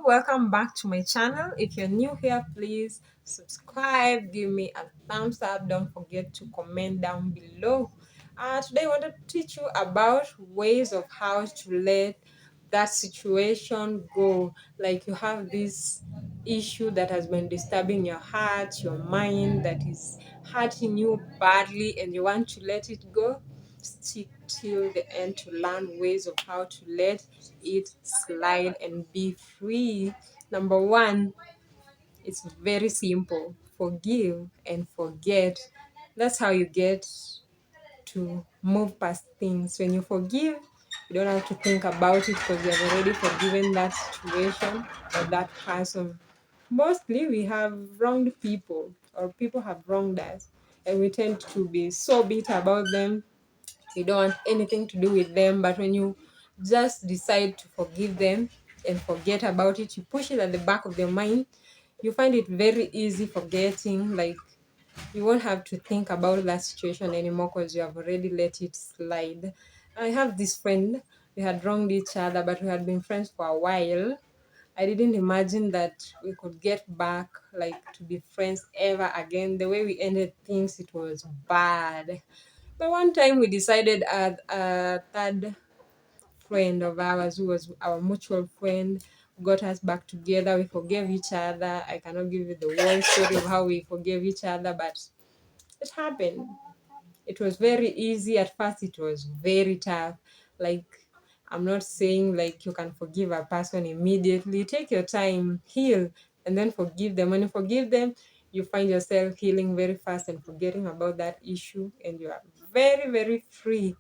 welcome back to my channel. If you're new here, please subscribe, give me a thumbs up, don't forget to comment down below. Today I want to teach you about ways of how to let that situation go. Like you have this issue that has been disturbing your heart, your mind, that is hurting you badly, and you want to let it go. Stick till the end to learn ways of how to let it slide and be free. Number one, it's very simple: forgive and forget. That's how you get to move past things. When you forgive, you don't have to think about it because you have already forgiven that situation or that person. Mostly, we have wronged people, or people have wronged us, and we tend to be so bitter about them. You don't want anything to do with them. But when you just decide to forgive them and forget about it, you push it at the back of your mind, you find it very easy forgetting. Like you won't have to think about that situation anymore because you have already let it slide. I have this friend. We had wronged each other, but we had been friends for a while. I didn't imagine that we could get back, like to be friends ever again. The way we ended things, it was bad. But one time we decided, a third friend of ours, who was our mutual friend, got us back together. We forgave each other. I cannot give you the whole story of how we forgave each other, but it happened. It was very easy. At first, it was very tough. Like, I'm not saying like you can forgive a person immediately. Take your time, heal, and then forgive them. When you forgive them, you find yourself healing very fast and forgetting about that issue, and you are very, very free.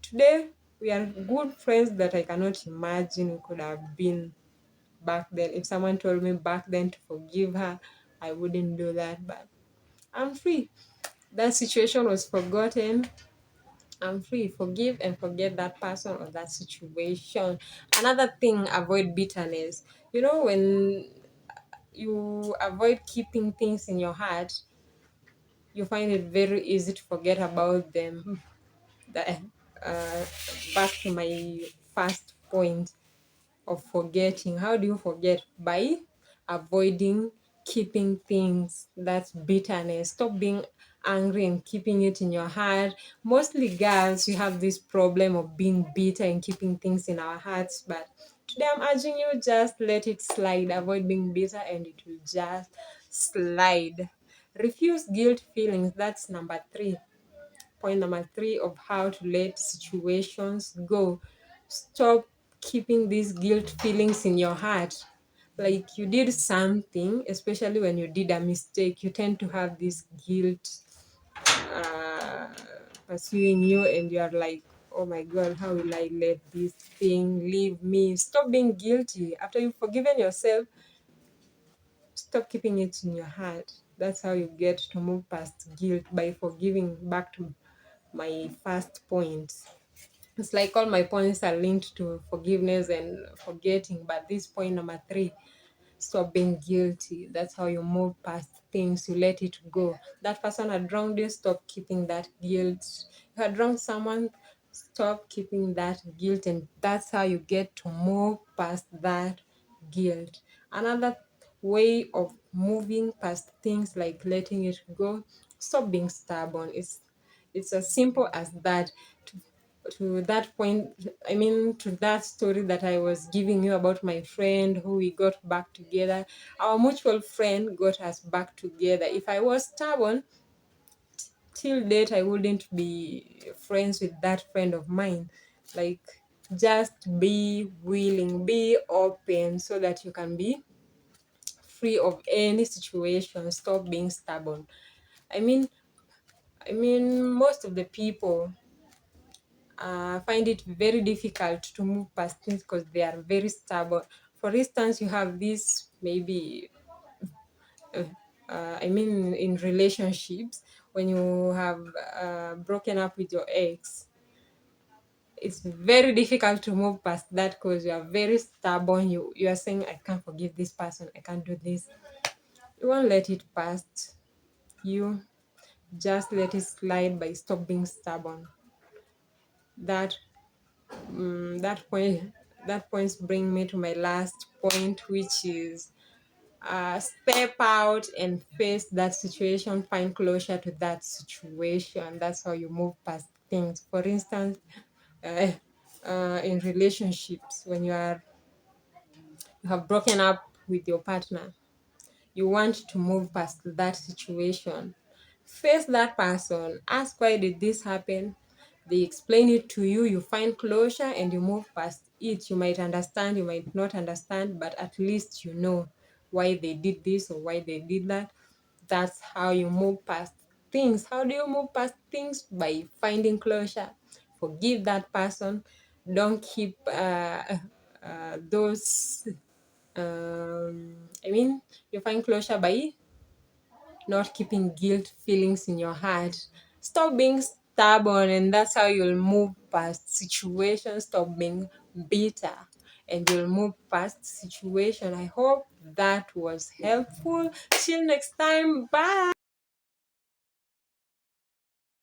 Today, we are good friends that I cannot imagine we could have been back then. If someone told me back then to forgive her, I wouldn't do that, but I'm free. That situation was forgotten. I'm free. Forgive and forget that person or that situation. Another thing, avoid bitterness. When you avoid keeping things in your heart, you find it very easy to forget about them. That, uh, back to my first point of forgetting. How do you forget? By avoiding keeping things. That's bitterness. Stop being angry and keeping it in your heart. Mostly girls, we have this problem of being bitter and keeping things in our hearts. But today I'm urging you, just let it slide. Avoid being bitter and it will just slide. Refuse guilt feelings. That's number three. Point number three of how to let situations go. Stop keeping these guilt feelings in your heart. Like you did something, especially when you did a mistake, you tend to have this guilt uh, pursuing you, and you are like, oh my god, how will I let this thing leave me? Stop being guilty. After you've forgiven yourself, stop keeping it in your heart. That's how you get to move past guilt, by forgiving. Back to my first point. It's like all my points are linked to forgiveness and forgetting, but this point number three, stop being guilty. That's how you move past things. You let it go. That person had wronged you, stop keeping that guilt. You had wronged someone, stop keeping that guilt, and that's how you get to move past that guilt. Another way of moving past things, like letting it go, stop being stubborn. It's as simple as that. To that point, I mean, to that story that I was giving you about my friend who we got back together. Our mutual friend got us back together. If I was stubborn, till date, I wouldn't be friends with that friend of mine. Like, just be willing, be open so that you can be free of any situation. Stop being stubborn. I mean, most of the people find it very difficult to move past things because they are very stubborn. For instance, you have this maybe, uh, in relationships, when you have broken up with your ex, it's very difficult to move past that because you are very stubborn. You are saying, I can't forgive this person, I can't do this. You won't let it past you. Just let it slide by stop being stubborn. That that point that points bring me to my last point, which is step out and face that situation, find closure to that situation. That's how you move past things. For instance, uh, in relationships, when you have broken up with your partner, you want to move past that situation. Face that person, ask why did this happen. They explain it to you, you find closure, and you move past it. You might understand, you might not understand, but at least you know why they did this or why they did that. That's how you move past things. How do you move past things? By finding closure. Forgive that person. Don't keep those you find closure by not keeping guilt feelings in your heart. Stop being stubborn, and that's how you'll move past situations. Stop being bitter, and you'll move past situation. I hope that was helpful. Till next time, bye.